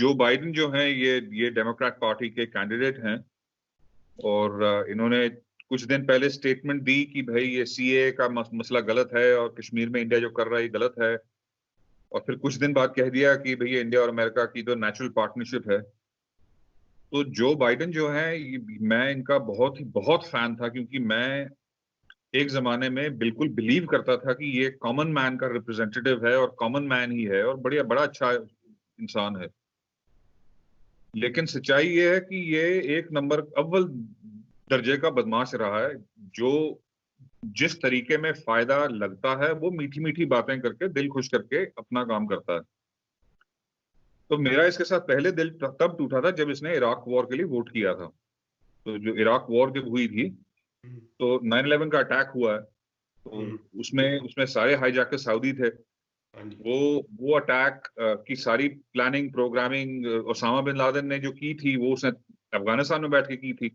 Joe Biden जो हैं ये डेमोक्रेट पार्टी के कैंडिडेट हैं और इन्होंने कुछ दिन पहले स्टेटमेंट दी कि भाई ये सीए का मसला गलत है और कश्मीर में इंडिया जो कर रहा है ये गलत है, और फिर कुछ दिन बाद कह दिया कि भैया इंडिया और अमेरिका की तो नेचुरल पार्टनरशिप है। तो जो बाइडेन जो है मैं इनका बहुत फैन था, क्योंकि मैं एक जमाने में बिल्कुल बिलीव करता था कि ये कॉमन मैन का रिप्रेजेंटेटिव है और कॉमन मैन ही है और बड़ा अच्छा इंसान है। लेकिन सच्चाई ये है कि ये एक नंबर अव्वल दर्जे का बदमाश रहा है, जो जिस तरीके में फायदा लगता है वो मीठी मीठी बातें करके दिल खुश करके अपना काम करता है। तो मेरा इसके साथ पहले दिल तब टूटा था जब इसने इराक वॉर के लिए वोट किया था। तो जो इराक वॉर जब हुई थी तो 9/11 का अटैक हुआ है, तो उसमें सारे हाईजैकर सऊदी थे। वो अटैक की सारी planning programming Osama bin Laden ने जो की थी वो उसने अफगानिस्तान में बैठ के की थी।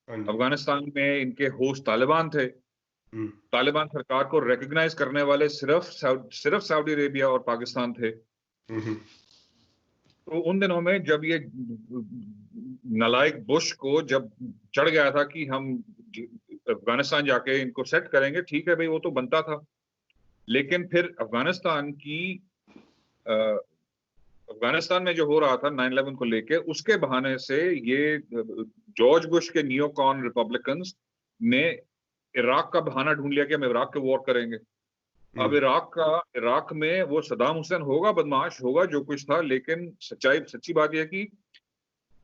अफगानिस्तान में इनके होस्ट तालिबान थे। तालिबान सरकार को रिकॉग्नाइज करने वाले सिर्फ सऊदी अरेबिया और पाकिस्तान थे। तो उन दिनों में जब ये नालायक बुश को जब चढ़ गया था कि हम अफगानिस्तान जाके इनको सेट करेंगे, ठीक है भाई वो तो बनता था, लेकिन फिर अफगानिस्तान में जो हो रहा था 9/11 को लेके, उसके बहाने से ये जॉर्ज बुश के नियोकॉन रिपब्लिकन्स ने इराक का बहाना ढूंढ लिया कि हम इराक के वॉर करेंगे। अब इराक में वो सद्दाम हुसैन होगा, बदमाश होगा, जो कुछ था, लेकिन सच्ची बात यह है कि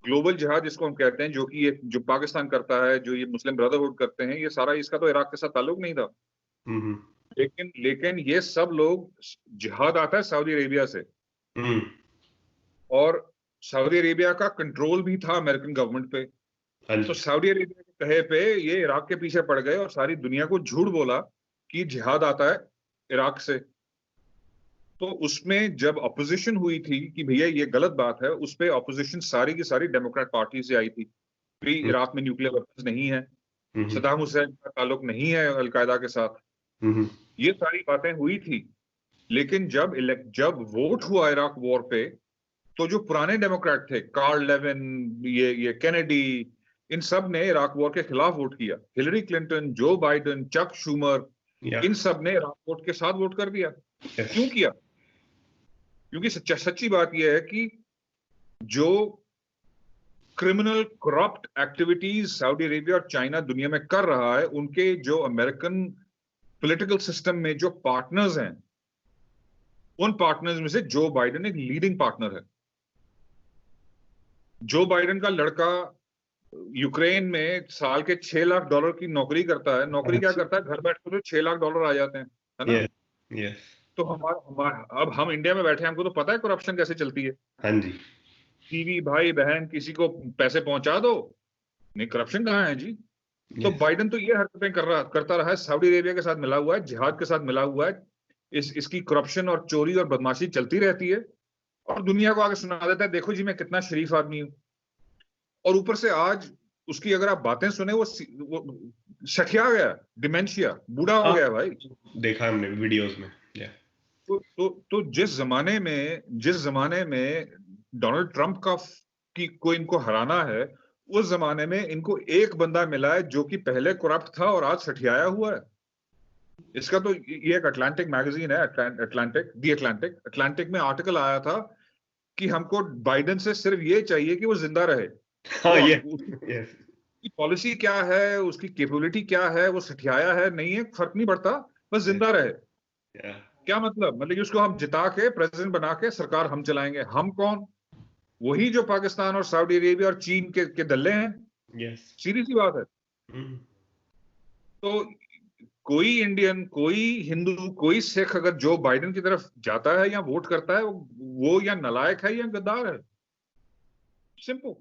ग्लोबल जिहाद जिसको हम कहते हैं, जो कि ये जो पाकिस्तान करता है, जो ये मुस्लिम ब्रदरहुड करते हैं, ये सारा इसका तो इराक के साथ ताल्लुक नहीं था। लेकिन ये सब लोग, जिहाद आता है सऊदी अरेबिया से, और सऊदी अरेबिया का कंट्रोल भी था अमेरिकन गवर्नमेंट पे। तो सऊदी अरेबिया के कहे पे ये इराक के पीछे पड़ गए और सारी दुनिया को झूठ बोला कि जिहाद आता है इराक से। तो उसमें जब अपोजिशन हुई थी कि भैया ये गलत बात है, उस पे अपोजिशन सारी की सारी डेमोक्रेट पार्टी से आई थी कि इराक में न्यूक्लियर वेपन्स नहीं है, सद्दाम हुसैन का ताल्लुक नहीं है अलकायदा के साथ, ये सारी बातें हुई थी। लेकिन जब वोट हुआ इराक वॉर पे, तो जो पुराने डेमोक्रेट थे, कार्ल लेविन, ये केनेडी, इन सब ने इराक वॉर के खिलाफ वोट किया। Hillary Clinton, Joe Biden, Chuck Schumer, इन सब ने इराक वॉर के साथ वोट कर दिया। क्यों किया? क्योंकि सच्ची बात यह है कि जो criminal corrupt activities Saudi Arabia और चाइना दुनिया में कर रहा है, उनके जो अमेरिकन पॉलिटिकल सिस्टम में जो पार्टनर्स हैं, उन पार्टनर्स में से जो बाइडेन एक लीडिंग पार्टनर है। जो बाइडेन का लड़का यूक्रेन में साल के $6 लाख की नौकरी करता है। नौकरी क्या करता है? घर बैठ कर $6 लाख आ जाते हैं, है ना? तो अब हम इंडिया में बैठे हैं, हमको तो पता है करप्शन कैसे चलती है। हाँ जी। टीवी भाई बहन किसी को पैसे पहुंचा दो, नहीं करप्शन कहाँ है जी? तो बाइडेन तो ये हरकतें करता रहा है, सऊदी अरेबिया के साथ मिला हुआ है, जिहाद के साथ मिला हुआ है, इसकी करप्शन और चोरी और बदमाशी चलती रहती है, और दुनिया को आगे सुना देता है देखो जी मैं कितना शरीफ आदमी हूं। और ऊपर से आज उसकी अगर आप बातें सुने, वो सठिया गया, डिमेंशिया, बूढ़ा हो गया भाई। देखा हमने वीडियोस में। तो जिस जमाने में डोनाल्ड ट्रंप को इनको हराना है, उस जमाने में इनको एक बंदा मिला है जो कि पहले करप्ट था और आज सठियाया हुआ है। इसका तो ये एक अटलांटिक मैगजीन है, अटलांटिक में आर्टिकल आया था कि हमको बाइडेन से सिर्फ ये चाहिए कि वो जिंदा रहे। उसकी पॉलिसी क्या है, उसकी कैपेबिलिटी क्या है, वो सठियाया है नहीं है, फर्क नहीं पड़ता, बस जिंदा रहे। क्या मतलब उसको हम जिता के प्रेसिडेंट बना के सरकार हम चलाएंगे। हम कौन? वही जो पाकिस्तान और सऊदी अरेबिया और चीन के दल्ले हैं। सीधी सी बात है। तो कोई इंडियन, कोई हिंदू, कोई सिख अगर जो बाइडेन की तरफ जाता है या वोट करता है, वो या नालायक है या गद्दार है। सिंपल।